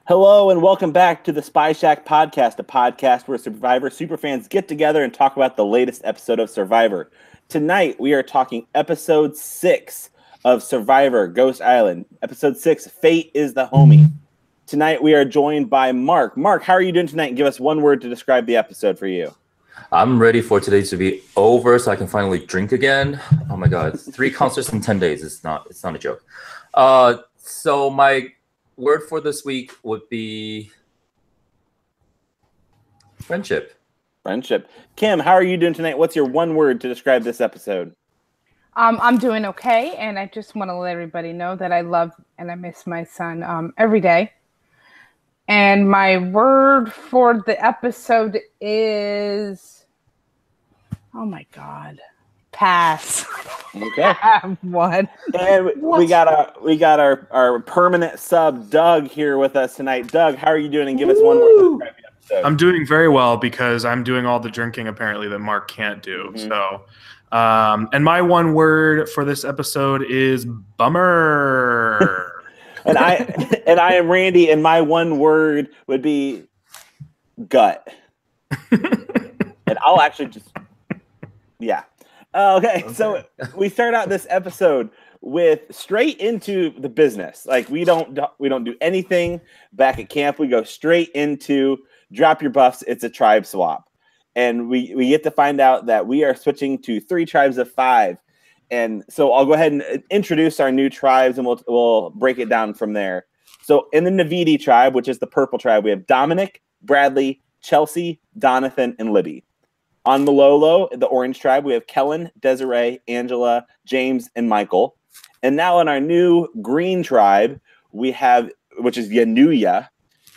Hello and welcome back to the SpyShack podcast, a podcast where Survivor superfans get together and talk about the latest episode of Survivor. Tonight we are talking episode 6 of Survivor Ghost Island. Episode 6, Fate is the Homie. Tonight we are joined by Mark. Mark, how are you doing tonight? Give us one word to describe the episode for you. I'm ready for today to be over so I can finally drink again. Oh my God, 3 concerts in 10 days. It's not a joke. So my word for this week would be friendship. Friendship. Kim, how are you doing tonight? What's your one word to describe this episode? I'm doing okay, and I just want to let everybody know that I love and I miss my son every day. And my word for the episode is, oh my God, pass. Okay. I have one. And we got our permanent sub Doug here with us tonight. Doug, how are you doing? And give us one word to describe the episode. I'm doing very well because I'm doing all the drinking apparently that Mark can't do. Mm-hmm. So, and my one word for this episode is bummer. and I am Randy, and my one word would be gut. And I'll actually just Okay, so we start out this episode with straight into the business. Like we don't do anything back at camp. We go straight into drop your buffs. It's a tribe swap, and we get to find out that we are switching to 3 tribes of 5. And so I'll go ahead and introduce our new tribes, and we'll break it down from there. So in the Navidi tribe, which is the purple tribe, we have Dominic, Bradley, Chelsea, Donathan, and Libby. On Malolo, the orange tribe, we have Kellen, Desiree, Angela, James, and Michael. And now in our new green tribe, we have, which is Yanuya,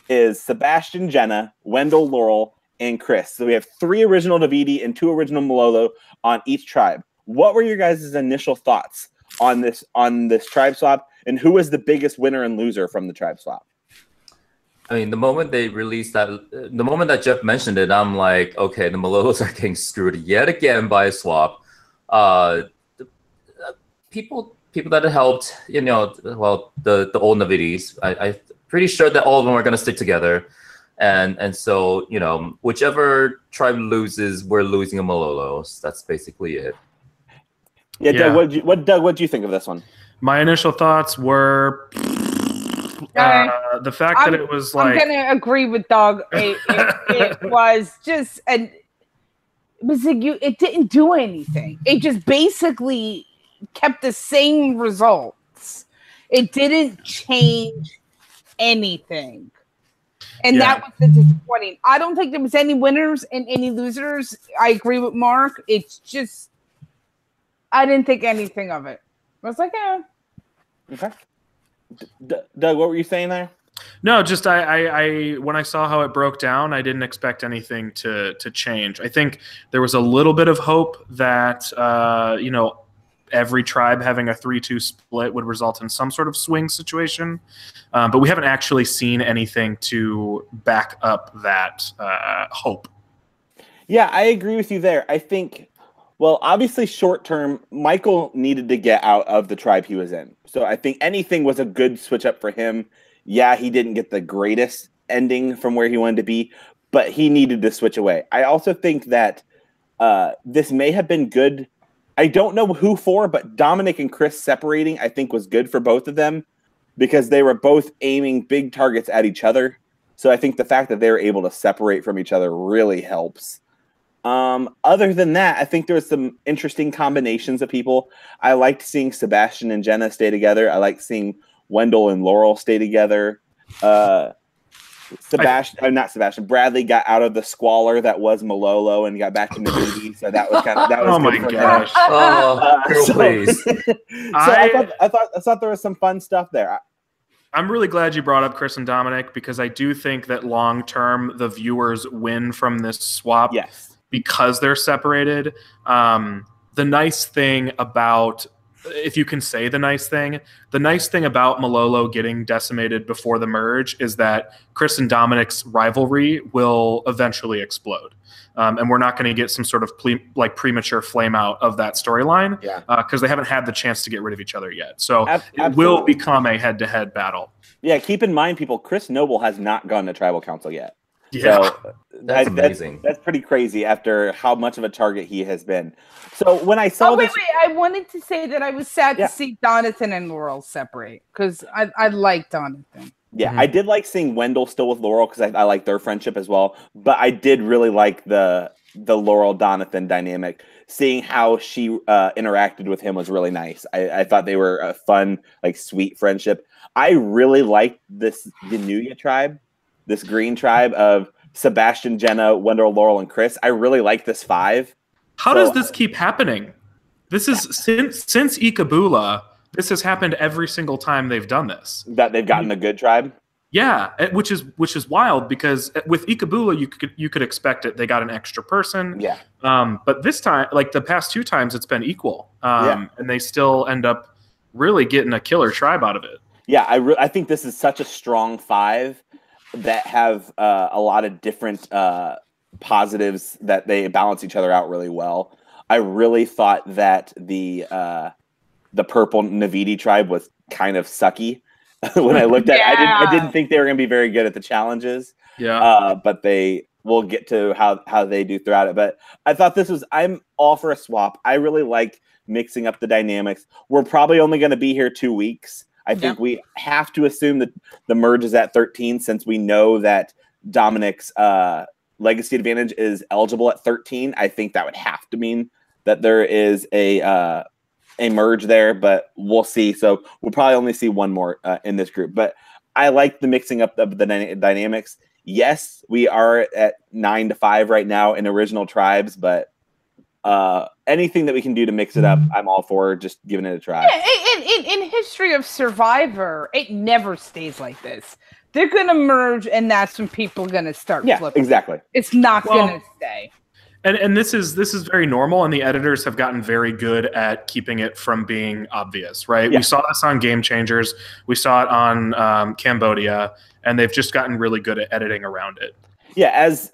is Sebastian, Jenna, Wendell, Laurel, and Chris. So we have 3 original Navidi and 2 original Malolo on each tribe. What were your guys' initial thoughts on this tribe swap, and who was the biggest winner and loser from the tribe swap? I mean, the moment they released that, the moment that Jeff mentioned it, I'm like, okay, the Malolos are getting screwed yet again by a swap. People that have helped, the old Navidis, I'm pretty sure that all of them are going to stick together. And so, whichever tribe loses, we're losing a Malolos. That's basically it. Yeah, Doug, what do you think of this one? My initial thoughts were the fact that it was like... I'm going to agree with Doug. It was just... it didn't do anything. It just basically kept the same results. It didn't change anything. And that was the disappointing. I don't think there was any winners and any losers. I agree with Mark. It's just... I didn't think anything of it. I was like, yeah. Okay. Doug, what were you saying there? No, just I when I saw how it broke down, I didn't expect anything to change. I think there was a little bit of hope that every tribe having a 3-2 split would result in some sort of swing situation, but we haven't actually seen anything to back up that hope. Yeah, I agree with you there. I think. Well, obviously, short term, Michael needed to get out of the tribe he was in. So I think anything was a good switch up for him. Yeah, he didn't get the greatest ending from where he wanted to be, but he needed to switch away. I also think that this may have been good. I don't know who for, but Dominic and Chris separating, I think, was good for both of them because they were both aiming big targets at each other. So I think the fact that they were able to separate from each other really helps. Other than that, I think there was some interesting combinations of people. I liked seeing Sebastian and Jenna stay together. I liked seeing Wendell and Laurel stay together. Bradley got out of the squalor that was Malolo and got back to Navidi. So that was oh my gosh. Please. I thought there was some fun stuff there. I'm really glad you brought up Chris and Dominic because I do think that long term the viewers win from this swap. Yes. Because they're separated. The nice thing about if you can say the nice thing about Malolo getting decimated before the merge is that Chris and Dominic's rivalry will eventually explode. And we're not going to get some sort of premature flame out of that storyline because they haven't had the chance to get rid of each other yet. So it will become a head-to-head battle. Yeah, keep in mind, people, Chris Noble has not gone to Tribal Council yet. Yeah. So that's amazing. That's pretty crazy after how much of a target he has been. So when I saw wait, I wanted to say that I was sad to see Donathan and Laurel separate because I like Donathan. Yeah, I did like seeing Wendell still with Laurel because I like their friendship as well. But I did really like the Laurel Donathan dynamic. Seeing how she interacted with him was really nice. I thought they were a fun, like, sweet friendship. I really liked this Yanuya tribe, this green tribe of Sebastian, Jenna, Wendell, Laurel, and Chris. I really like this 5. How does this keep happening? This is since Ikabula. This has happened every single time they've done this. That they've gotten a good tribe. Yeah, which is wild because with Ikabula you could expect it. They got an extra person. Yeah. But this time, like the past 2 times, it's been equal. And they still end up really getting a killer tribe out of it. Yeah, I think this is such a strong 5 that have a lot of different positives that they balance each other out really well. I really thought that the purple Navidi tribe was kind of sucky when I looked at it. I didn't think they were going to be very good at the challenges. Yeah. But we'll get to how they do throughout it. But I thought I'm all for a swap. I really like mixing up the dynamics. We're probably only going to be here 2 weeks. I think we have to assume that the merge is at 13 since we know that Dominic's legacy advantage is eligible at 13. I think that would have to mean that there is a merge there, but we'll see. So we'll probably only see one more in this group. But I like the mixing up of the dynamics. Yes, we are at 9-5 right now in original tribes, but anything that we can do to mix it up, I'm all for just giving it a try. Yeah, in history of Survivor, it never stays like this. They're gonna merge, and that's when people are gonna start flipping. Exactly. It's not gonna stay. And this is very normal, and the editors have gotten very good at keeping it from being obvious, right? Yeah. We saw this on Game Changers, we saw it on Cambodia, and they've just gotten really good at editing around it. Yeah, as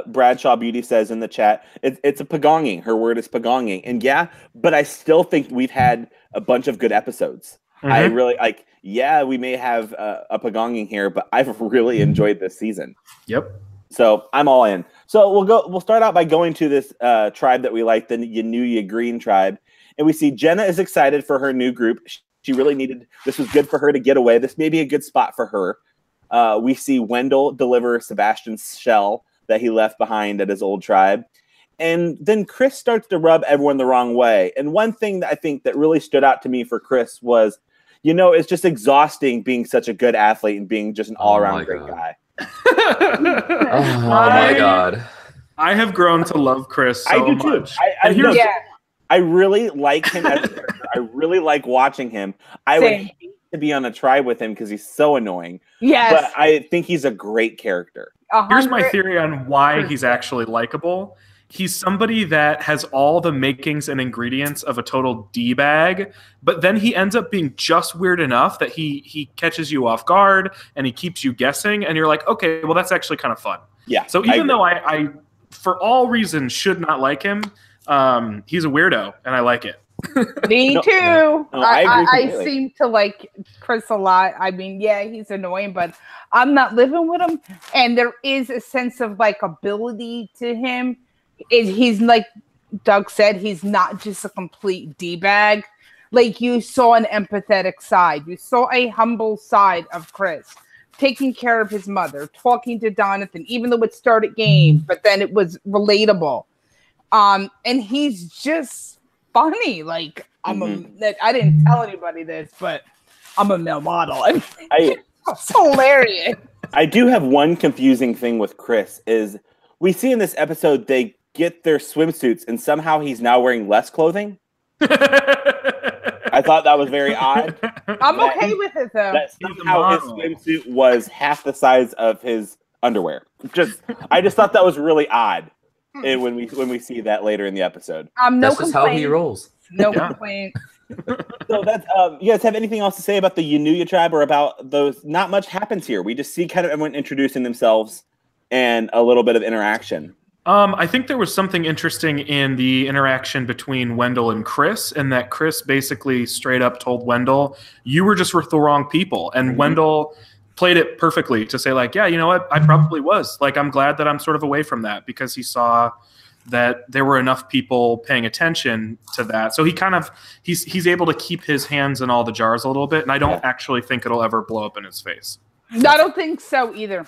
Bradshaw Beauty says in the chat, it's a pagonging. Her word is pagonging, and but I still think we've had a bunch of good episodes. Mm-hmm. I really like. Yeah, we may have a pagonging here, but I've really enjoyed this season. Yep. So I'm all in. So we'll start out by going to this tribe that we like, the Yanuya Green tribe, and we see Jenna is excited for her new group. She really needed this. Was good for her to get away. This may be a good spot for her. We see Wendell deliver Sebastian's shell that he left behind at his old tribe. And then Chris starts to rub everyone the wrong way. And one thing that I think that really stood out to me for Chris was, it's just exhausting being such a good athlete and being just an all-around great guy. Oh my God. I have grown to love Chris so much. I really like him as a character. I really like watching him. I would hate to be on a tribe with him because he's so annoying. Yes. But I think he's a great character. Here's my theory on why he's actually likable. He's somebody that has all the makings and ingredients of a total D-bag, but then he ends up being just weird enough that he catches you off guard and he keeps you guessing, and you're like, okay, well, that's actually kind of fun. Yeah. So even though I for all reasons, should not like him, he's a weirdo, and I like it. Me too. No, I seem to like Chris a lot. I mean, he's annoying, but I'm not living with him. And there is a sense of likability to him. He's like Doug said, he's not just a complete D-bag. Like, you saw an empathetic side. You saw a humble side of Chris, taking care of his mother, talking to Donathan, even though it started games, but then it was relatable. And he's just funny. Like, I didn't tell anybody this, but I'm a male model. It's hilarious. I do have one confusing thing with Chris is we see in this episode they get their swimsuits and somehow he's now wearing less clothing. I thought that was very odd. I'm okay with it though. That somehow his swimsuit was half the size of his underwear. I just thought that was really odd. And when we see that later in the episode. That's just how he rolls. No complaint. So that's you guys have anything else to say about the Yanuya tribe or about those? Not much happens here. We just see kind of everyone introducing themselves and a little bit of interaction. I think there was something interesting in the interaction between Wendell and Chris, and that Chris basically straight up told Wendell, "You were just with the wrong people," and Wendell played it perfectly to say, like, "Yeah, you know what? I probably was. Like, I'm glad that I'm sort of away from that," because he saw that there were enough people paying attention to that. So he kind of he's able to keep his hands in all the jars a little bit, and I don't actually think it'll ever blow up in his face. No, I don't think so either.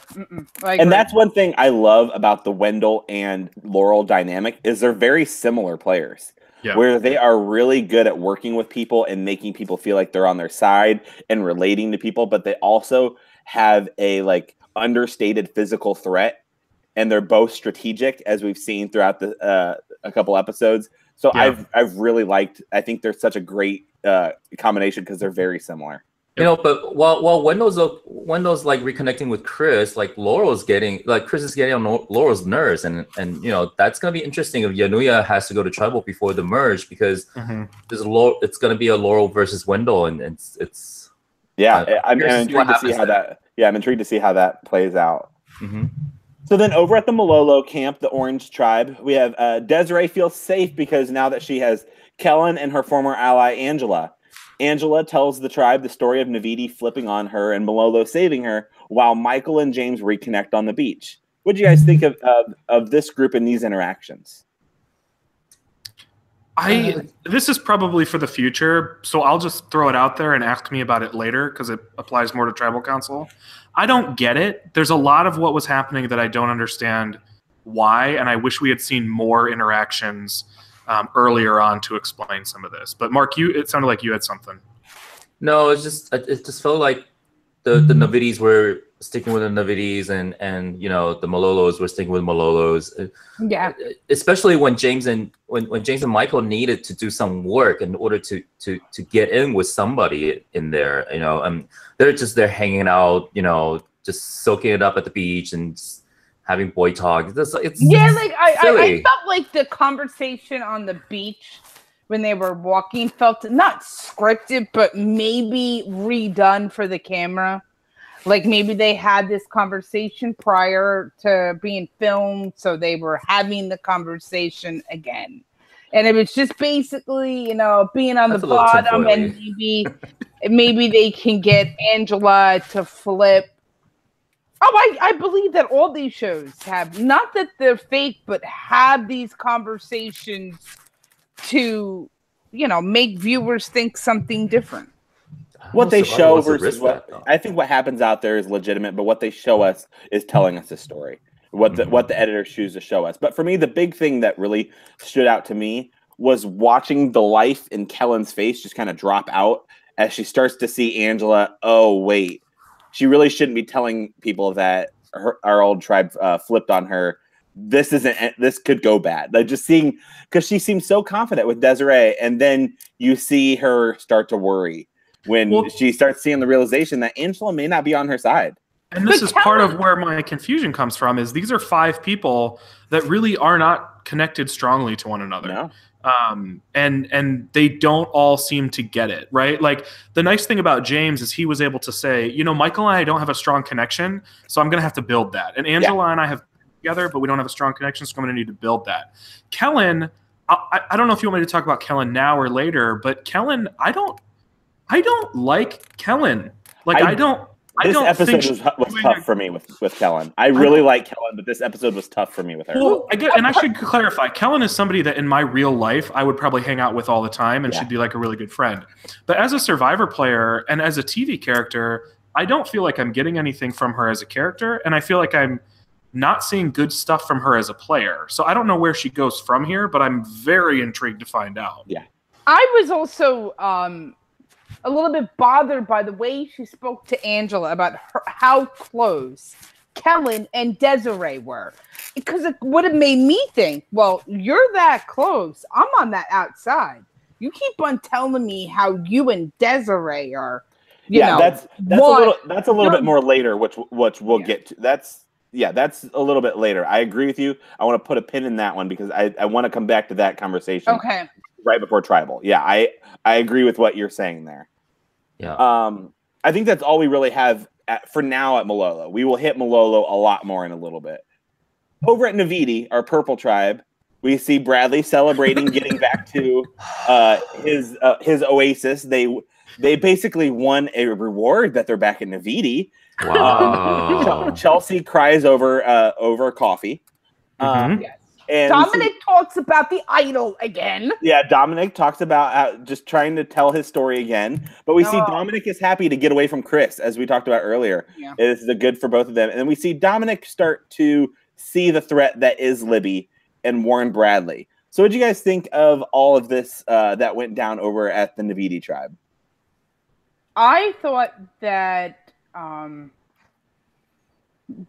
And that's one thing I love about the Wendell and Laurel dynamic is they're very similar players. Yeah. Where they are really good at working with people and making people feel like they're on their side and relating to people, but they also have a like understated physical threat, and they're both strategic, as we've seen throughout the a couple episodes. So I've really liked. I think they're such a great combination because they're very similar. You know, but while Wendell's like reconnecting with Chris, like Chris is getting on Laurel's nerves, and you know that's gonna be interesting if Yanuya has to go to tribal before the merge, because it's gonna be a Laurel versus Wendell, and it's I'm intrigued to see how that. Yeah, I'm intrigued to see how that plays out. So then over at the Malolo camp, the Orange tribe, we have Desiree feels safe because now that she has Kellen and her former ally Angela. Angela tells the tribe the story of Navidi flipping on her and Malolo saving her, while Michael and James reconnect on the beach. What do you guys think of this group and these interactions? This is probably for the future, so I'll just throw it out there and ask me about it later because it applies more to tribal council. I don't get it. There's a lot of what was happening that I don't understand why, and I wish we had seen more interactions earlier on to explain some of this. But Mark, it sounded like you had something. No, it just felt like the Navidis were sticking with the Navidis, and you know the Malolos were sticking with Malolos. Yeah. Especially when James and Michael needed to do some work in order to get in with somebody in there, you know, and they're hanging out, you know, just soaking it up at the beach and having boy talk. It's like I felt like the conversation on the beach when they were walking felt not scripted, but maybe redone for the camera. Like maybe they had this conversation prior to being filmed, so they were having the conversation again. And it was just basically, you know, being on the bottom, and maybe they can get Angela to flip. Oh, I believe that all these shows have, not that they're fake, but have these conversations to, you know, make viewers think something different. What they show versus what I think what happens out there is legitimate, but what they show us is telling us a story. What the editors choose to show us. But for me, the big thing that really stood out to me was watching the life in Kellen's face just kind of drop out as she starts to see Angela. Oh, wait. She really shouldn't be telling people that our old tribe flipped on her. This could go bad. Like just seeing, because she seems so confident with Desiree, and then you see her start to worry when she starts seeing the realization that Angela may not be on her side. And this is part of where my confusion comes from, is these are 5 people that really are not connected strongly to one another. No. And they don't all seem to get it, right? Like the nice thing about James is he was able to say, you know, Michael and I don't have a strong connection, so I'm going to have to build that. And Angela and I have together, but we don't have a strong connection, so I'm going to need to build that. Kellen, I don't know if you want me to talk about Kellen now or later, but Kellen, I don't like Kellen. Like This episode was tough for me with Kellen. I really like Kellen, but this episode was tough for me with her. Well, and I should clarify, Kellen is somebody that in my real life I would probably hang out with all the time, and she'd be like a really good friend. But as a Survivor player and as a TV character, I don't feel like I'm getting anything from her as a character, and I feel like I'm not seeing good stuff from her as a player. So I don't know where she goes from here, but I'm very intrigued to find out. Yeah. I was also a little bit bothered by the way she spoke to Angela about how close Kellen and Desiree were. Because it would have made me think, well, you're that close. I'm on that outside. You keep on telling me how you and Desiree are, you know. That's a little bit more later, which we'll get to. That's a little bit later. I agree with you. I want to put a pin in that one because I want to come back to that conversation. Okay. right before Tribal. Yeah, I agree with what you're saying there. Yeah. I think that's all we really have for now at Malolo. We will hit Malolo a lot more in a little bit. Over at Navidi, our purple tribe, we see Bradley celebrating getting back to his oasis. They basically won a reward that they're back in Navidi. Wow. Chelsea cries over coffee. Yes. And Dominic talks about the idol again. Yeah, Dominic talks about just trying to tell his story again. But we see Dominic is happy to get away from Chris, as we talked about earlier. Yeah. It's the good for both of them. And then we see Dominic start to see the threat that is Libby and Warren Bradley. So what do you guys think of all of this that went down over at the Navidi tribe? I thought that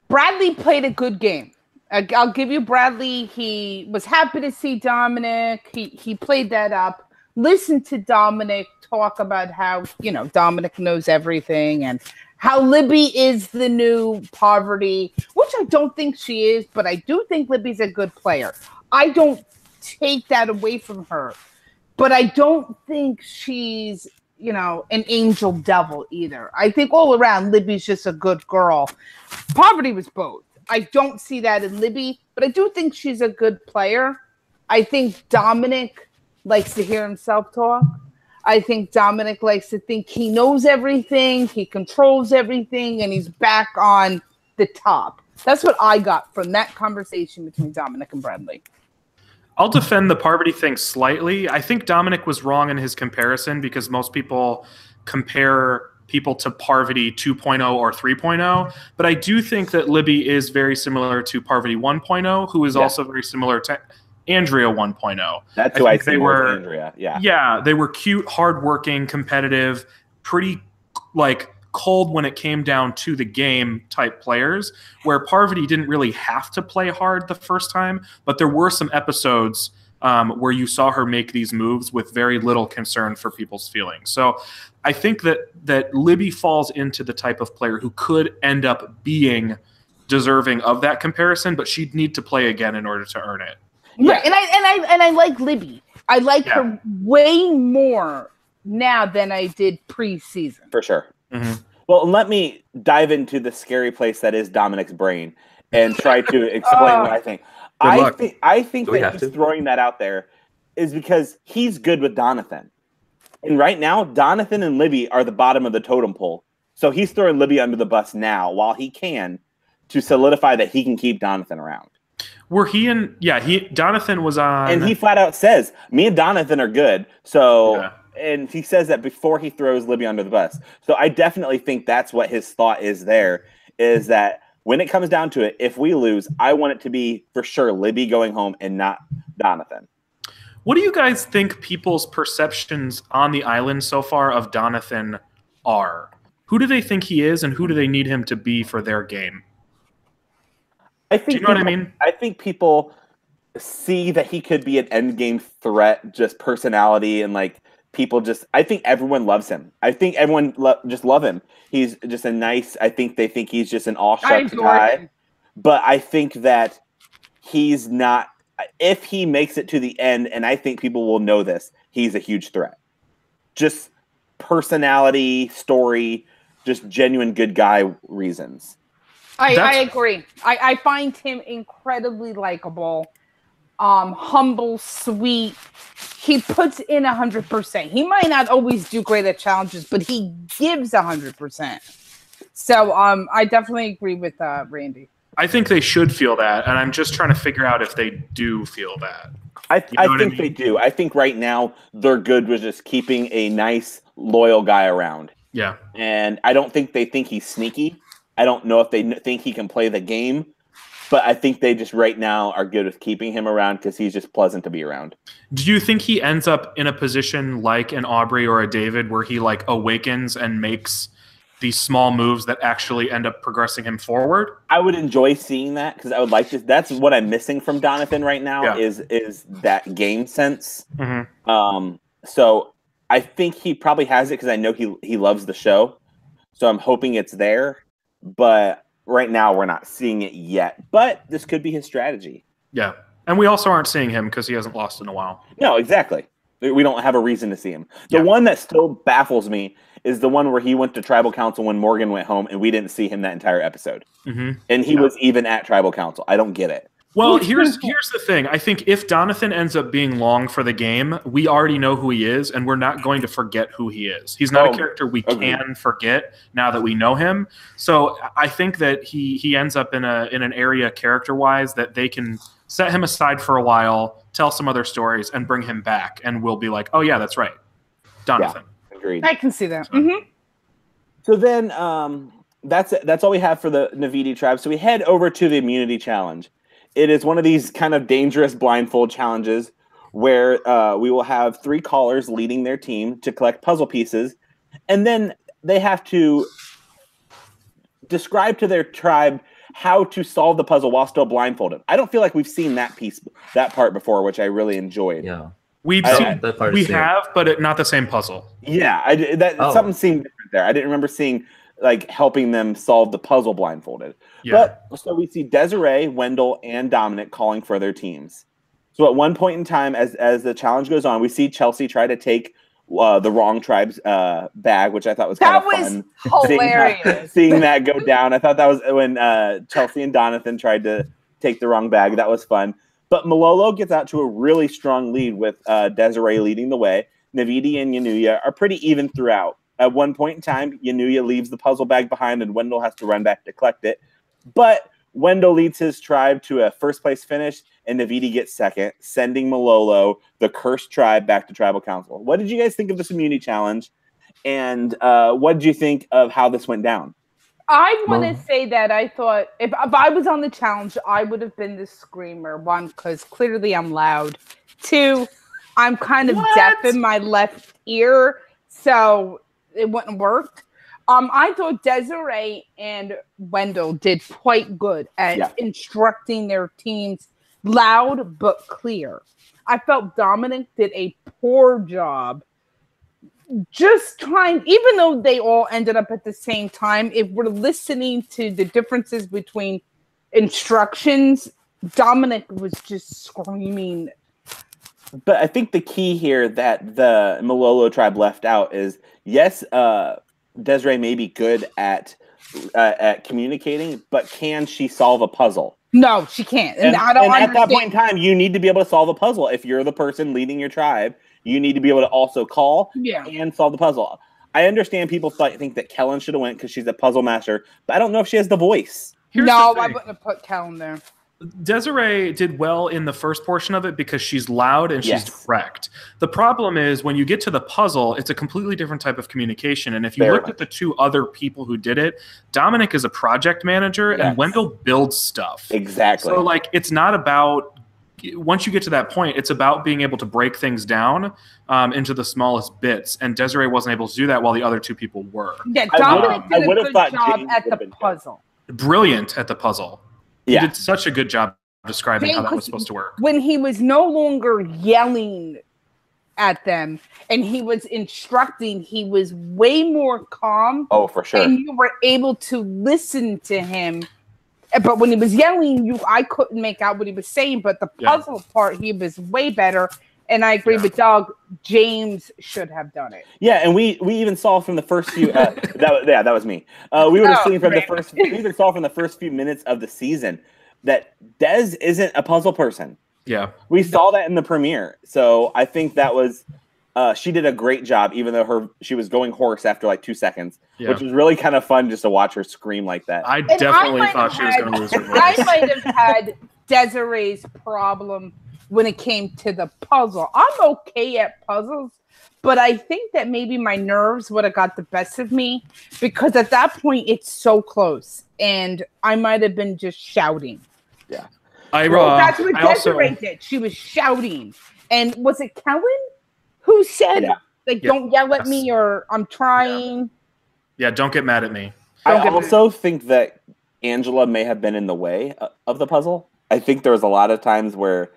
Bradley played a good game. I'll give you Bradley. He was happy to see Dominic. He played that up. Listen to Dominic talk about how, Dominic knows everything and how Libby is the new Poverty, which I don't think she is, but I do think Libby's a good player. I don't take that away from her, but I don't think she's, an angel devil either. I think all around Libby's just a good girl. Poverty was both. I don't see that in Libby, but I do think she's a good player. I think Dominic likes to hear himself talk. I think Dominic likes to think he knows everything, he controls everything, and he's back on the top. That's what I got from that conversation between Dominic and Bradley. I'll defend the Parvati thing slightly. I think Dominic was wrong in his comparison because most people compare people to Parvati 2.0 or 3.0. But I do think that Libby is very similar to Parvati 1.0, who is also very similar to Andrea 1.0. That's who I think they were. Andrea. Yeah, they were cute, hardworking, competitive, pretty cold when it came down to the game type players, where Parvati didn't really have to play hard the first time, but there were some episodes where you saw her make these moves with very little concern for people's feelings. So I think that Libby falls into the type of player who could end up being deserving of that comparison, but she'd need to play again in order to earn it. Yeah, right. and I like Libby. I like her way more now than I did preseason. For sure. Mm-hmm. Well, let me dive into the scary place that is Dominic's brain and try to explain what I think. I think that he's throwing that out there is because he's good with Donathan. And right now, Donathan and Libby are the bottom of the totem pole. So he's throwing Libby under the bus now while he can to solidify that he can keep Donathan around. Donathan was on. And he flat out says, me and Donathan are good. So, and he says that before he throws Libby under the bus. So I definitely think that's what his thought is there, is that when it comes down to it, if we lose, I want it to be for sure Libby going home and not Donathan. What do you guys think people's perceptions on the island so far of Donathan are? Who do they think he is, and who do they need him to be for their game? I think do you know what I mean? I think people see that he could be an endgame threat, just personality, and people just. I think everyone loves him. I think everyone just love him. He's just a nice. I think they think he's just an all-shucks guy. But I think that he's not. If he makes it to the end, and I think people will know this, he's a huge threat. Just personality, story, just genuine good guy reasons. I agree. I find him incredibly likable, humble, sweet. He puts in 100%. He might not always do great at challenges, but he gives 100%. So I definitely agree with Randy. I think they should feel that, and I'm just trying to figure out if they do feel that. I think they do. I think right now they're good with just keeping a nice, loyal guy around. Yeah. And I don't think they think he's sneaky. I don't know if they think he can play the game, but I think they just right now are good with keeping him around because he's just pleasant to be around. Do you think he ends up in a position like an Aubrey or a David where he awakens and makes these small moves that actually end up progressing him forward? I would enjoy seeing that because I would like to. That's what I'm missing from Donathan right now is that game sense. Mm-hmm. So I think he probably has it because I know he loves the show. So I'm hoping it's there. But right now we're not seeing it yet. But this could be his strategy. Yeah. And we also aren't seeing him because he hasn't lost in a while. No, exactly. We don't have a reason to see him. The one that still baffles me is the one where he went to tribal council when Morgan went home, and we didn't see him that entire episode. And he was even at tribal council. I don't get it. Well, here's the thing. I think if Donathan ends up being long for the game, we already know who he is, and we're not going to forget who he is. He's not a character we can forget now that we know him. So I think that he ends up in an area character-wise that they can set him aside for a while, tell some other stories, and bring him back, and we'll be like, oh yeah, that's right, Donathan. Yeah, agreed. I can see that. So then that's all we have for the Navidi tribe. So we head over to the immunity challenge. It is one of these kind of dangerous blindfold challenges where we will have 3 callers leading their team to collect puzzle pieces, and then they have to describe to their tribe how to solve the puzzle while still blindfolded. I don't feel like we've seen that part before, which I really enjoyed. Yeah, we have, but not the same puzzle. Yeah, something seemed different there. I didn't remember seeing like helping them solve the puzzle blindfolded. Yeah. But so we see Desiree, Wendell, and Dominic calling for their teams. So at one point in time, as the challenge goes on, we see Chelsea try to take the wrong tribe's bag, which I thought was kind of fun. Hilarious. Seeing that go down. I thought that was when Chelsea and Donathan tried to take the wrong bag. That was fun. But Malolo gets out to a really strong lead with Desiree leading the way. Navidi and Yanuya are pretty even throughout. At one point in time, Yanuya leaves the puzzle bag behind and Wendell has to run back to collect it. But Wendell leads his tribe to a first-place finish, and Navidi gets second, sending Malolo, the cursed tribe, back to tribal council. What did you guys think of this immunity challenge? And what did you think of how this went down? I want to say that I thought if I was on the challenge, I would have been the screamer. 1, because clearly I'm loud. 2, I'm kind of deaf in my left ear, so it wouldn't work. I thought Desiree and Wendell did quite good at instructing their teams loud but clear. I felt Dominic did a poor job just trying, even though they all ended up at the same time, if we're listening to the differences between instructions, Dominic was just screaming. But I think the key here that the Malolo tribe left out is, yes, Desiree may be good at communicating, but can she solve a puzzle? No, she can't. And I don't understand. At that point in time, you need to be able to solve a puzzle. If you're the person leading your tribe, you need to be able to also call and solve the puzzle. I understand people think that Kellen should have went because she's a puzzle master, but I don't know if she has the voice. I wouldn't have put Kellen there. Desiree did well in the first portion of it because she's loud and she's direct. The problem is when you get to the puzzle, it's a completely different type of communication. And if you looked at the 2 other people who did it, Dominic is a project manager and Wendell builds stuff. Exactly. So like it's not about, once you get to that point, it's about being able to break things down into the smallest bits. And Desiree wasn't able to do that while the other 2 people were. Yeah, Dominic did a good job at the puzzle. Brilliant at the puzzle. He did such a good job describing how that was supposed to work. When he was no longer yelling at them and he was instructing, he was way more calm. Oh, for sure. And you were able to listen to him. But when he was yelling, I couldn't make out what he was saying. But the puzzle part, he was way better. And I agree with Doug. James should have done it. Yeah, and we even saw from the first few. That was me. We would have seen from the first. We even saw from the first few minutes of the season that Des isn't a puzzle person. Yeah, we saw that in the premiere. So I think that was. She did a great job, even though she was going hoarse after like 2 seconds, which was really kind of fun just to watch her scream like that. I definitely thought she was going to lose her voice. I might have had Desiree's problem when it came to the puzzle. I'm okay at puzzles, but I think that maybe my nerves would have got the best of me because at that point it's so close and I might have been just shouting. Yeah. That's what Desiree did. She was shouting. And was it Kellen who said, don't yell at me or I'm trying? Yeah, don't get mad at me. I also think that Angela may have been in the way of the puzzle. I think there was a lot of times where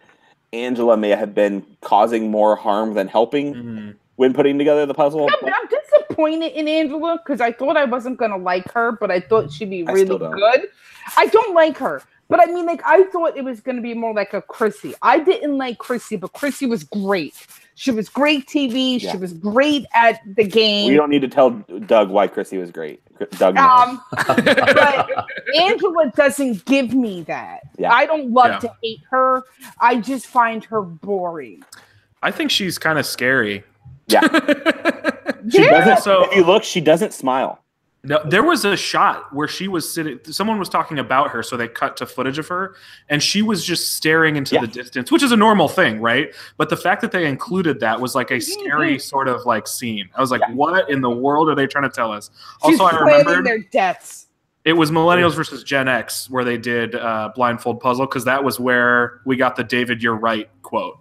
Angela may have been causing more harm than helping when putting together the puzzle. I'm disappointed disappointed in Angela because I thought I wasn't gonna like her, but I thought she'd be really good. I don't like her, but I mean, like, I thought it was gonna be more like a Chrissy. I didn't like Chrissy, but Chrissy was great. She was great TV. Yeah. She was great at the game. We don't need to tell Doug why Chrissy was great. Doug but Angela doesn't give me that. Yeah. I don't love to hate her. I just find her boring. I think she's kind of scary. Yeah. She doesn't. So if you look, she doesn't smile. No, there was a shot where she was sitting. Someone was talking about her, so they cut to footage of her, and she was just staring into the distance, which is a normal thing, right? But the fact that they included that was like a scary sort of like scene. I was like, "What in the world are they trying to tell us?" She's also, I remember their deaths. It was Millennials versus Gen X where they did blindfold puzzle because that was where we got the "David, you're right" quote.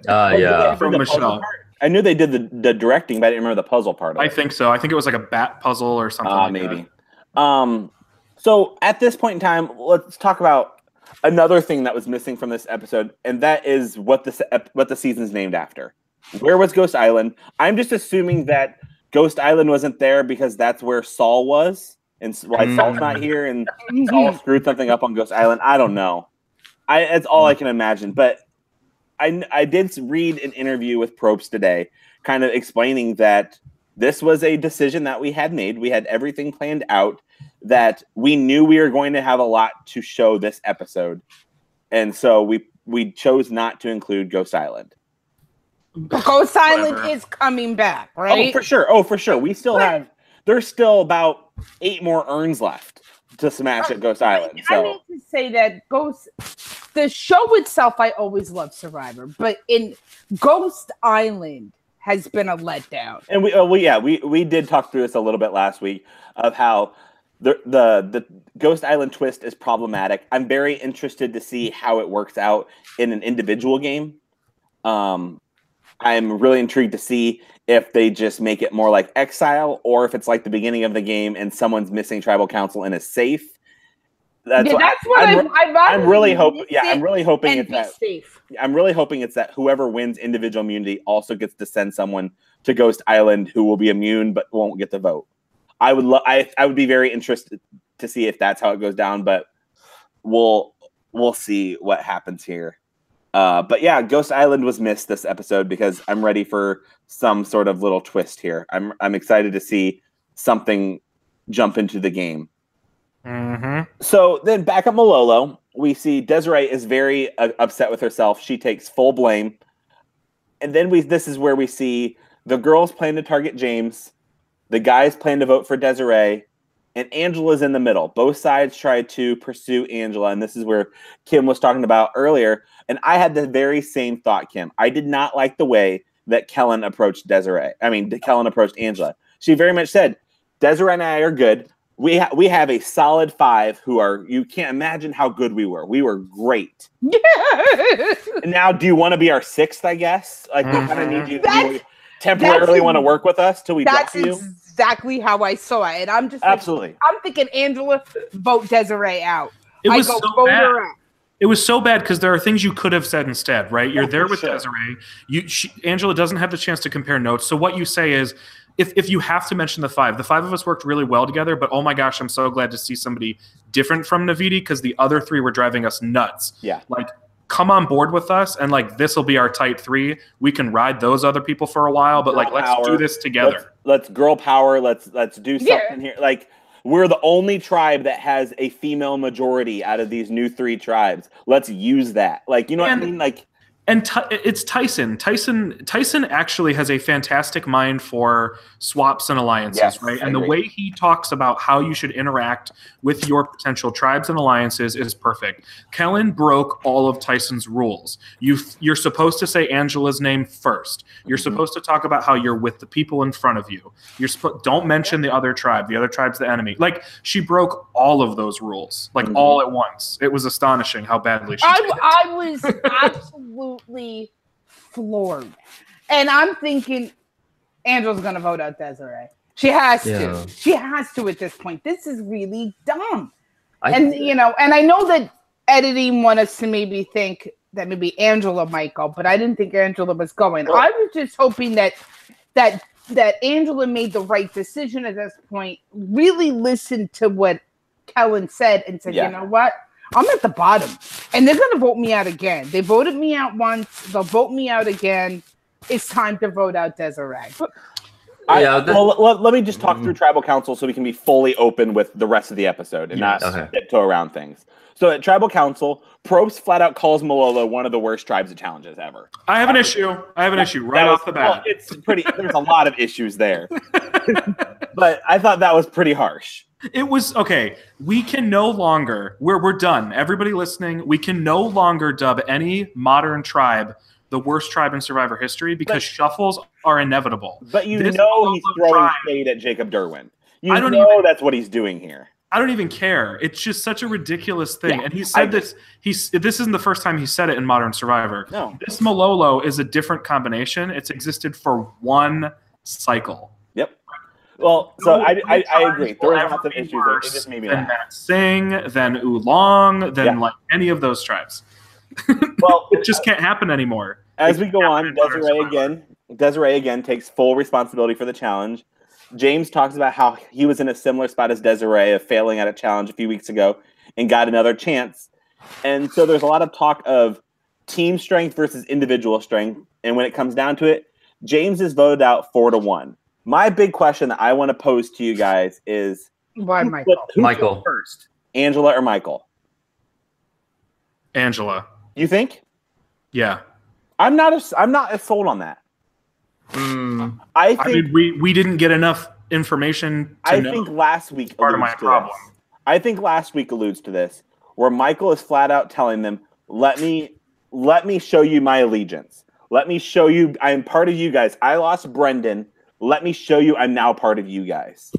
Yeah, from Michelle. I knew they did the directing, but I didn't remember the puzzle part of it. I think so. I think it was like a bat puzzle or something like maybe. That. So at this point in time, let's talk about another thing that was missing from this episode, and that is what the season's named after. Where was Ghost Island? I'm just assuming that Ghost Island wasn't there because that's where Saul was, and why Saul's not here, and Saul screwed something up on Ghost Island. I don't know. It's all I can imagine, but I did read an interview with Probst today, kind of explaining that this was a decision that we had made. We had everything planned out, that we knew we were going to have a lot to show this episode. And so we chose not to include Ghost Island. Ghost Island is coming back, right? Oh, for sure. We still have, there's still about 8 more urns left to smash at Ghost Island. So. I need to say that the show itself, I always loved Survivor, but in Ghost Island has been a letdown. And we did talk through this a little bit last week of how the Ghost Island twist is problematic. I'm very interested to see how it works out in an individual game. I'm really intrigued to see if they just make it more like Exile, or if it's like the beginning of the game and someone's missing tribal council and is safe. I'm really hoping it's that. Safe. I'm really hoping it's that whoever wins individual immunity also gets to send someone to Ghost Island who will be immune but won't get the vote. I would be very interested to see if that's how it goes down, but we'll see what happens here. But yeah, Ghost Island was missed this episode because I'm ready for some sort of little twist here. I'm excited to see something jump into the game. Mm-hmm. So then back at Malolo, we see Desiree is very upset with herself. She takes full blame. And then this is where we see the girls plan to target James. The guys plan to vote for Desiree. And Angela's in the middle. Both sides try to pursue Angela. And this is where Kim was talking about earlier. And I had the very same thought, Kim. I did not like the way that Kellen approached Kellen approached Angela. She very much said, Desiree and I are good. We have a solid 5 who are, you can't imagine how good we were. We were great. And now, do you want to be our 6th, I guess? Like, we kind of need you to temporarily want to work with us till we drop you? That's exactly how I saw it. And I'm just absolutely. I'm thinking, Angela, vote Desiree out. It was so bad. It was so bad because there are things you could have said instead, right? You're there with Desiree. Angela doesn't have the chance to compare notes. So what you say is, if you have to mention the 5 of us worked really well together, but oh my gosh, I'm so glad to see somebody different from Navidi because the other 3 were driving us nuts. Yeah. Like, come on board with us, and like, this will be our tight 3. We can ride those other people for a while, but like, let's do this together. Let's girl power. Let's do something here. Like, we're the only tribe that has a female majority out of these new 3 tribes. Let's use that. Like, you know what I mean? Like, and it's Tyson. Tyson actually has a fantastic mind for swaps and alliances, right? And the way he talks about how you should interact with your potential tribes and alliances is perfect. Kellen broke all of Tyson's rules. You're supposed to say Angela's name first. You're supposed to talk about how you're with the people in front of you. Don't mention the other tribe. The other tribe's the enemy. Like, she broke all of those rules, like all at once. It was astonishing how badly she did it. I was absolutely floored. And I'm thinking Angela's gonna vote out Desiree. She has to. She has to at this point. This is really dumb. And I know that editing wanted us to maybe think that maybe Angela might go, but I didn't think Angela was going. I was just hoping that that Angela made the right decision at this point, really listened to what Kellen said and said, you know what? I'm at the bottom and they're going to vote me out again. They voted me out once. They'll vote me out again. It's time to vote out Desiree. Let me just talk through Tribal Council so we can be fully open with the rest of the episode and not tiptoe around things. So at Tribal Council, Probst flat out calls Malolo one of the worst tribes of challenges ever. I have an issue right off the bat. Well, it's pretty. There's a lot of issues there, but I thought that was pretty harsh. It was okay. We can no longer. We're done. Everybody listening, we can no longer dub any modern tribe the worst tribe in Survivor history because shuffles are inevitable. But he's throwing shade at Jacob Derwin. That's what he's doing here. I don't even care. It's just such a ridiculous thing. And he said this. This isn't the first time he said it in Modern Survivor. No. This Malolo is a different combination. It's existed for one cycle. Yep. Well, so I agree. There are lots of issues. It just made me laugh. Matt Singh, then Oolong, then like any of those tribes. Well, it just can't happen anymore. As we go on, Desiree again takes full responsibility for the challenge. James talks about how he was in a similar spot as Desiree of failing at a challenge a few weeks ago and got another chance. And so there's a lot of talk of team strength versus individual strength. And when it comes down to it, James is voted out 4-1. My big question that I want to pose to you guys is why Michael? Michael first, Angela or Michael? Angela. You think? Yeah. I'm not as sold on that. I think we didn't get enough information to know. I think last week part of my problem. I think last week alludes to this, where Michael is flat out telling them, let me show you my allegiance. Let me show you I am part of you guys. I lost Brendan. Let me show you I'm now part of you guys.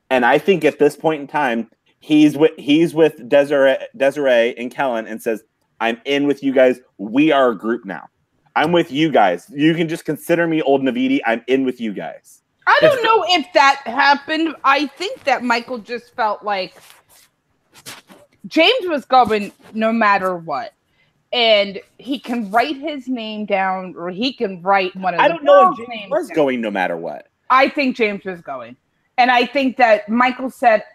And I think at this point in time, he's with Desiree and Kellen and says, I'm in with you guys. We are a group now. I'm with you guys. You can just consider me old Navidi. I'm in with you guys. I don't know if that happened. I think that Michael just felt like James was going no matter what. And he can write his name down or he can write one of the I don't know if James was going no matter what. I think James was going. And I think that Michael said,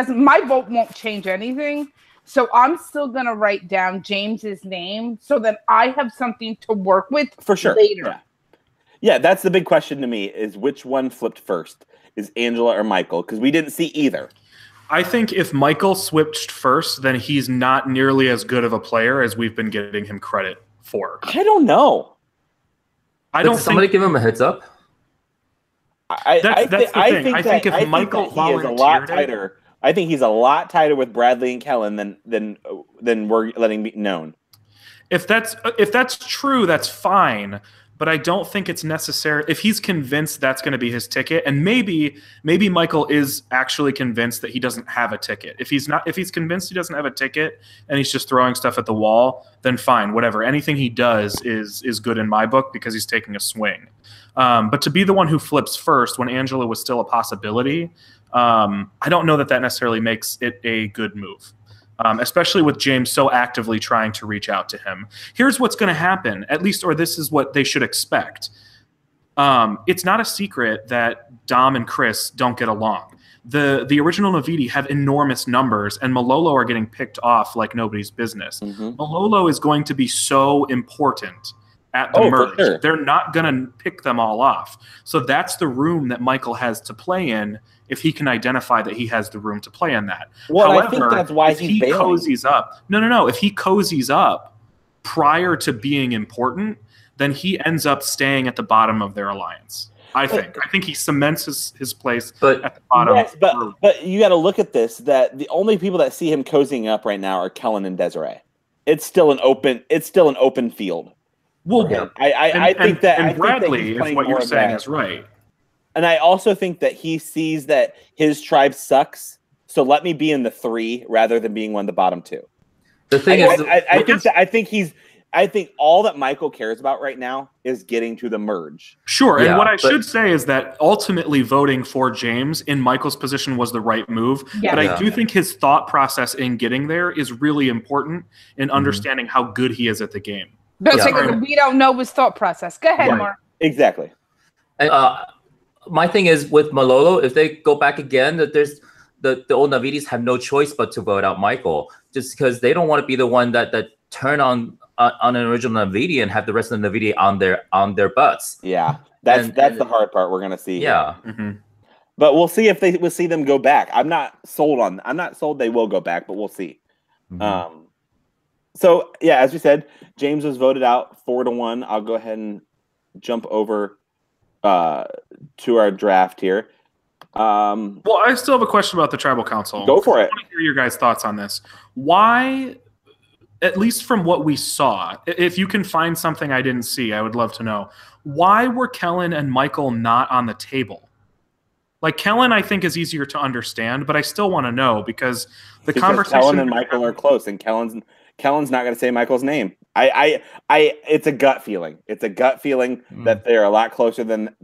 my vote won't change anything. So I'm still going to write down James's name so that I have something to work with for sure later. Yeah, that's the big question to me is which one flipped first? Is Angela or Michael? Because we didn't see either. I think if Michael switched first, then he's not nearly as good of a player as we've been giving him credit for. I don't know. Did somebody give him a heads up? That's the thing. I think if Michael volunteered, he is a lot tighter. I think he's a lot tighter with Bradley and Kellen than we're letting be known. If that's true, that's fine. But I don't think it's necessary. If he's convinced that's going to be his ticket, and maybe Michael is actually convinced that he doesn't have a ticket. If he's convinced he doesn't have a ticket and he's just throwing stuff at the wall, then fine, whatever. Anything he does is good in my book because he's taking a swing. But to be the one who flips first when Angela was still a possibility. I don't know that necessarily makes it a good move, especially with James so actively trying to reach out to him. Here's what's going to happen, at least, or this is what they should expect. It's not a secret that Dom and Chris don't get along. The original Navidi have enormous numbers, and Malolo are getting picked off like nobody's business. Mm-hmm. Malolo is going to be so important at the merge. Sure. They're not going to pick them all off. So that's the room that Michael has to play in if he can identify that he has the room to play in that. Well, however, I think that's why he cozies up. No. If he cozies up prior to being important, then he ends up staying at the bottom of their alliance. I think he cements his place at the bottom. Yes, but you got to look at this, that the only people that see him cozying up right now are Kellen and Desiree. It's still an open field. Well, I think that Bradley is what you're saying is right. And I also think that he sees that his tribe sucks, so let me be in the 3 rather than being one of the bottom 2. The thing I think all that Michael cares about right now is getting to the merge. Sure, and what I should say is that ultimately voting for James in Michael's position was the right move. Yeah. But I do think his thought process in getting there is really important in understanding how good he is at the game. We don't know his thought process. Go ahead, Mark. Exactly. my thing is with Malolo, if they go back again, that there's the old Navidis have no choice but to vote out Michael, just because they don't want to be the one that turn on an original Navidi and have the rest of the Navidi on their butts. Yeah, that's the hard part we're gonna see. Yeah. But we'll see if we'll see them go back. I'm not sold they will go back, but we'll see. So yeah, as we said, James was voted out 4-1. I'll go ahead and jump over to our draft here. Well, I still have a question about the tribal council. Go for it. I want to hear your guys' thoughts on this. Why, at least from what we saw, if you can find something I didn't see, I would love to know. Why were Kellen and Michael not on the table? Like, Kellen, I think, is easier to understand, but I still want to know because conversation. Kellen and Michael are close, and Kellen's not going to say Michael's name. It's a gut feeling. It's a gut feeling that they're a lot closer than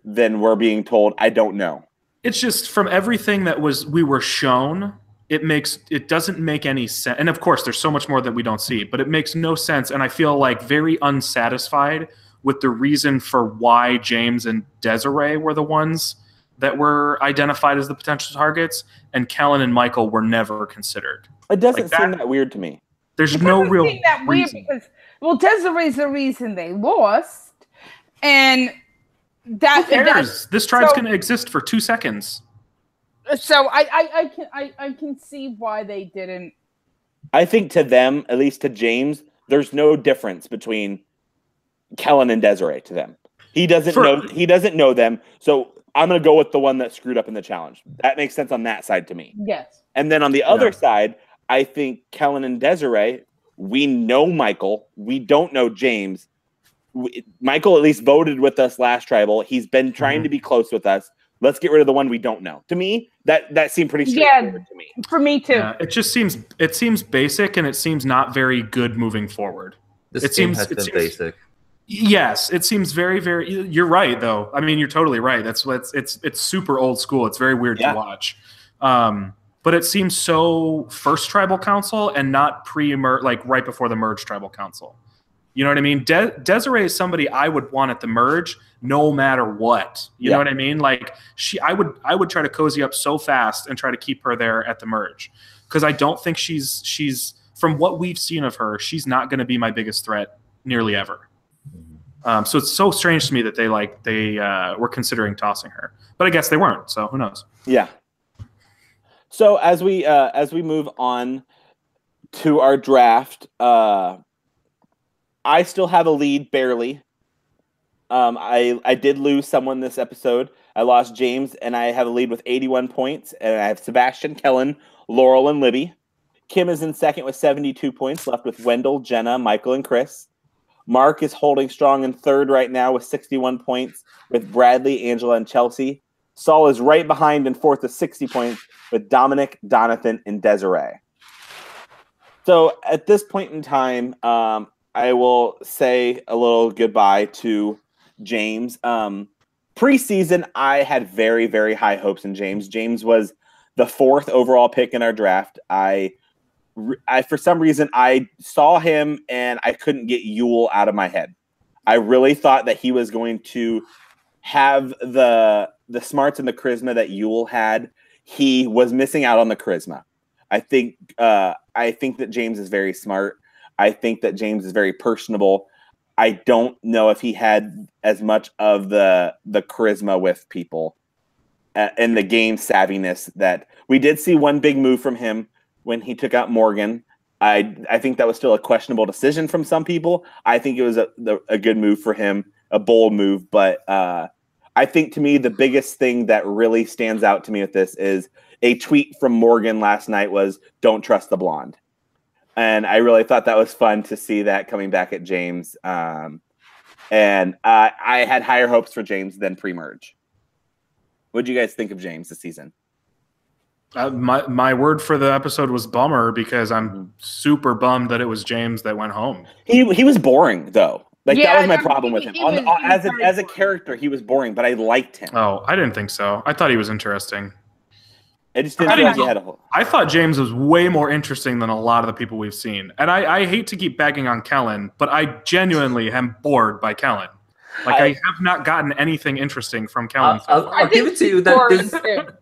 we're being told. I don't know. It's just from everything that we were shown, it doesn't make any sense. And of course, there's so much more that we don't see, but it makes no sense. And I feel like very unsatisfied with the reason for why James and Desiree were the ones that were identified as the potential targets, and Kellen and Michael were never considered. It doesn't seem that weird to me. There's no real seem that weird because, well, Desiree's the reason they lost, and that this tribe's going to exist for 2 seconds. So I can see why they didn't. I think to them, at least to James, there's no difference between Kellen and Desiree to them. He doesn't know them, so I'm going to go with the one that screwed up in the challenge. That makes sense on that side to me. Yes. And then on the other side, I think Kellen and Desiree, we know Michael. We don't know James. Michael at least voted with us last tribal. He's been trying to be close with us. Let's get rid of the one we don't know. To me, that seemed pretty straightforward to me. For me too. Yeah, it seems basic, and it seems not very good moving forward. This game has been basic. Yes, it seems very, very. You're right, though. I mean, you're totally right. It's super old school. It's very weird to watch. But it seems so first tribal council and not pre-merge, like right before the merge tribal council. You know what I mean? Desiree is somebody I would want at the merge, no matter what. You know what I mean? Like I would try to cozy up so fast and try to keep her there at the merge, because I don't think she's from what we've seen of her, she's not going to be my biggest threat nearly ever. So it's so strange to me that they were considering tossing her, but I guess they weren't. So who knows? Yeah. So as we move on to our draft, I still have a lead barely. I did lose someone this episode. I lost James, and I have a lead with 81 points, and I have Sebastian, Kellen, Laurel, and Libby. Kim is in second with 72 points, left with Wendell, Jenna, Michael, and Chris. Mark is holding strong in third right now with 61 points with Bradley, Angela, and Chelsea. Saul is right behind in fourth with 60 points with Dominic, Donathan, and Desiree. So at this point in time, I will say a little goodbye to James. Preseason, I had very, very high hopes in James. James was the 4th overall pick in our draft. I for some reason, I saw him and I couldn't get Yule out of my head. I really thought that he was going to have the smarts and the charisma that Yule had. He was missing out on the charisma. I think that James is very smart. I think that James is very personable. I don't know if he had as much of the charisma with people and the game savviness that we did see one big move from him when he took out Morgan. I think that was still a questionable decision from some people. I think it was a good move for him, a bold move. But I think to me, the biggest thing that really stands out to me with this is a tweet from Morgan last night was, "Don't trust the blonde." And I really thought that was fun to see that coming back at James. And I had higher hopes for James than pre-merge. What did you guys think of James this season? My word for the episode was bummer, because I'm super bummed that it was James that went home. He was boring though. Like that was my problem with him. As a character, he was boring, but I liked him. Oh, I didn't think so. I thought he was interesting. I just didn't feel like he had a whole. I thought James was way more interesting than a lot of the people we've seen. And I hate to keep bagging on Kellen, but I genuinely am bored by Kellen. Like I have not gotten anything interesting from Kellen. I'll give it to you that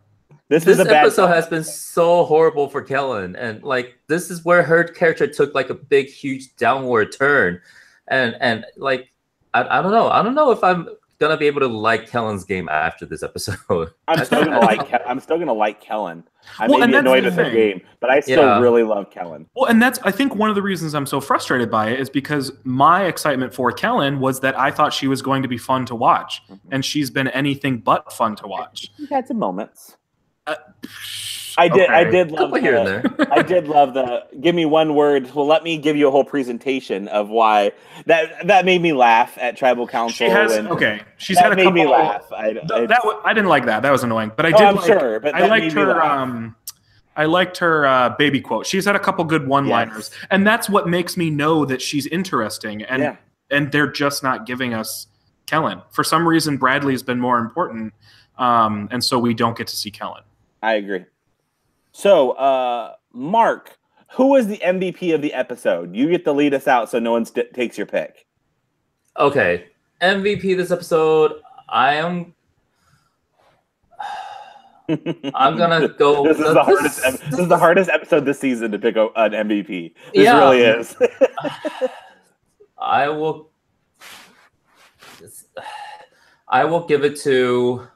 this episode has been so horrible for Kellen, and like this is where her character took like a big, huge downward turn, and like I don't know if I'm gonna be able to like Kellen's game after this episode. I'm still gonna like Kellen. I may be annoyed with the game, but I still really love Kellen. Well, and that's I think one of the reasons I'm so frustrated by it is because my excitement for Kellen was that I thought she was going to be fun to watch, and she's been anything but fun to watch. We've had some moments. I did love here and there. I did love the give me one word. Well, let me give you a whole presentation of why that made me laugh at Tribal Council. She's had a couple. Made me laugh. I didn't like that. That was annoying. But I did. I liked her baby quote. She's had a couple good one-liners, and that's what makes me know that she's interesting. And they're just not giving us Kellen for some reason. Bradley's been more important, and so we don't get to see Kellen. I agree. So, Mark, who was the MVP of the episode? You get to lead us out so no one takes your pick. Okay. MVP this episode, I'm going to go... This is the hardest episode this season to pick an MVP. This really is. I will give it to...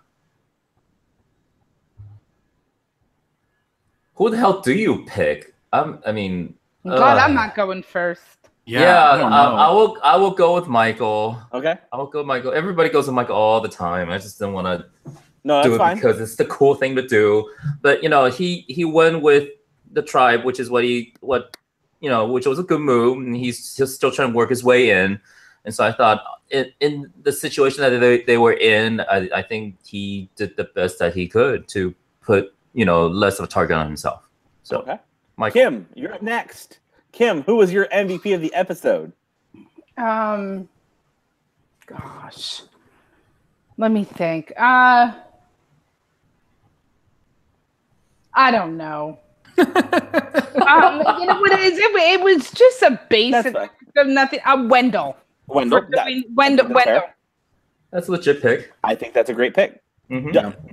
Who the hell do you pick? I mean, I'm not going first. I will go with Michael. Okay, I will go with Michael. Everybody goes with Michael all the time. I just don't want to do it because it's the cool thing to do. But he went with the tribe, which is which was a good move, and he's just still trying to work his way in. And so I thought, in the situation that they were in, I think he did the best that he could to put less of a target on himself. So, okay. Mike. Kim, you're up next. Kim, who was your MVP of the episode? Gosh, let me think. I don't know. It was just a basic nothing. Wendell. Wendell. That's a legit pick. I think that's a great pick. Mm-hmm.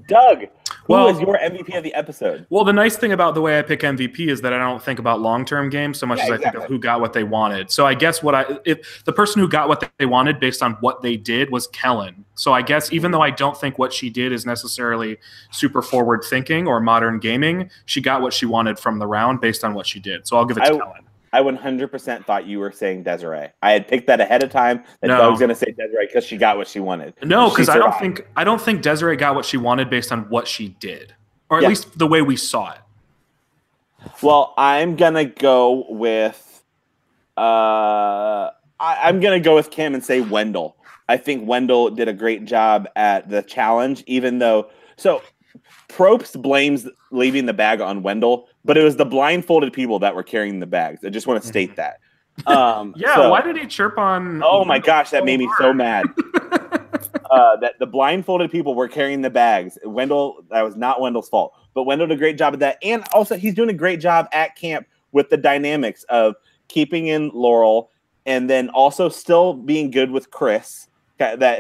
Doug, who was your MVP of the episode? Well, the nice thing about the way I pick MVP is that I don't think about long-term games so much as I think of who got what they wanted. So I guess if the person who got what they wanted based on what they did was Kellen. So I guess even though I don't think what she did is necessarily super forward thinking or modern gaming, she got what she wanted from the round based on what she did. So I'll give it to Kellen. I 100% thought you were saying Desiree. I had picked that ahead of time that Doug was going to say Desiree because she got what she wanted. No, because I don't think Desiree got what she wanted based on what she did, or at least the way we saw it. Well, I'm gonna go with I'm gonna go with Kim and say Wendell. I think Wendell did a great job at the challenge, even though Probst blames leaving the bag on Wendell, but it was the blindfolded people that were carrying the bags. I just want to state that. Why did he chirp on? Oh my gosh, that made me so mad. That the blindfolded people were carrying the bags. That was not Wendell's fault, but Wendell did a great job at that, and also he's doing a great job at camp with the dynamics of keeping in Laurel, and then also still being good with Chris,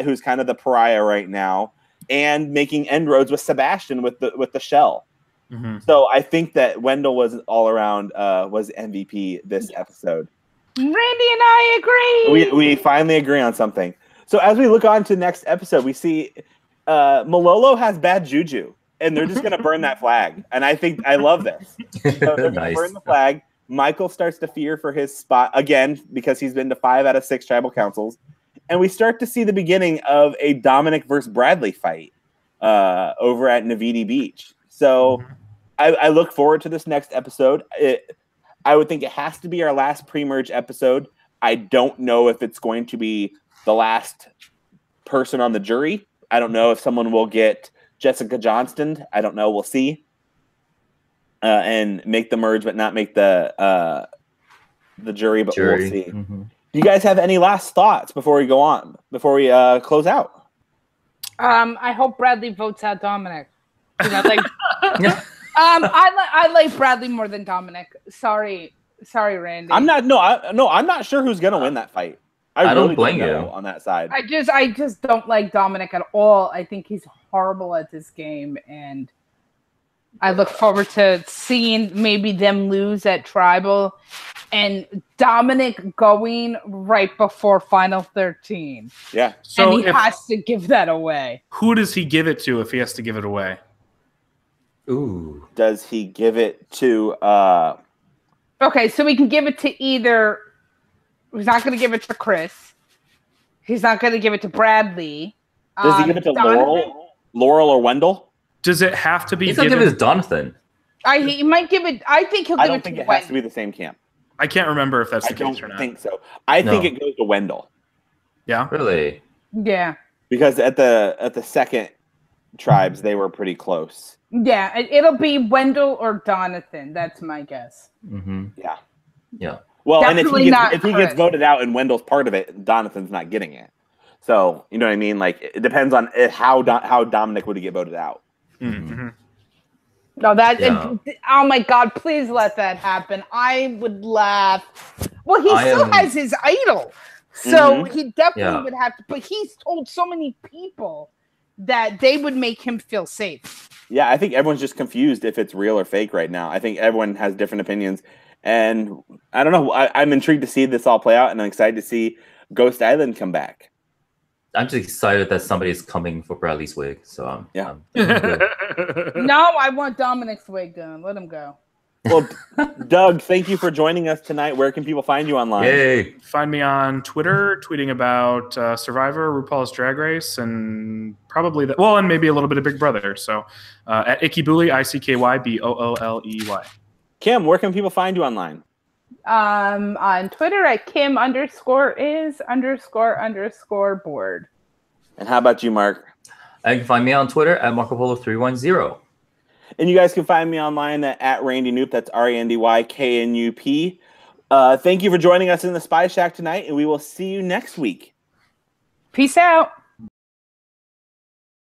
who's kind of the pariah right now, and making inroads with Sebastian with the shell. Mm-hmm. So I think that Wendell was all around was MVP this episode. Randy and I agree. We finally agree on something. So as we look on to the next episode, we see Malolo has bad juju, and they're just going to burn that flag. And I love this. So they're going to burn the flag. Michael starts to fear for his spot again because he's been to 5 out of 6 tribal councils. And we start to see the beginning of a Dominic versus Bradley fight over at Navidi Beach. So I look forward to this next episode. I would think it has to be our last pre-merge episode. I don't know if it's going to be the last person on the jury. I don't know if someone will get Jessica Johnston. I don't know. We'll see. And make the merge, but not make the jury, but we'll see. Mm-hmm. Do you guys have any last thoughts before we go on? Before we close out? I hope Bradley votes out Dominic. I like Bradley more than Dominic. Sorry, Randy. I'm not sure who's gonna win that fight. I don't really blame know you. on that side. I just don't like Dominic at all. I think he's horrible at this game, and I look forward to seeing maybe them lose at Tribal and Dominic going right before Final 13. Yeah. So and he has to give that away. Who does he give it to if he has to give it away? Ooh. Does he give it to Okay, so we can give it to either. He's not going to give it to Chris. He's not going to give it to Bradley. does he give it to Laurel or Wendell? Does it have to be He's gonna give it to Jonathan. He might give it. I think he'll give I don't it think to it has to Wendy. be the same camp. I can't remember if that's I the case or don't not. think so. I think No. it goes to Wendell Yeah. Really? Yeah. because at the second tribes they were pretty close. Yeah, it'll be Wendell or Jonathan. That's my guess. Mm-hmm. Yeah. Yeah. Well, Definitely and not if he Chris. gets voted out and Wendell's part of it, Donathan's not getting it. So you know what I mean? Like it depends on how Dominic would get voted out. Mm-hmm. No, that. Yeah. Oh my God! Please let that happen. I would laugh. Well, he still has his idol, so he definitely would have to. But he's told so many people that they would make him feel safe. Yeah, I think everyone's just confused if it's real or fake right now. I think everyone has different opinions, and I don't know. I'm intrigued to see this all play out, and I'm excited to see Ghost Island come back. I'm just excited that somebody's coming for Bradley's wig. So Yeah. No, I want Dominic's wig done. Let him go. Well, Doug, thank you for joining us tonight. Where can people find you online? Yay. Find me on Twitter, tweeting about Survivor, RuPaul's Drag Race, and probably that. Well, and maybe a little bit of Big Brother. So at Ickybooly, ICKYBOOLEY. Kim, where can people find you online? On Twitter at Kim_is__board. And how about you, Mark? And you can find me on Twitter at MarcoPolo310. And you guys can find me online at Randy Knoop. That's RandyKNUP. Thank you for joining us in the Spy Shack tonight, and we will see you next week. Peace out.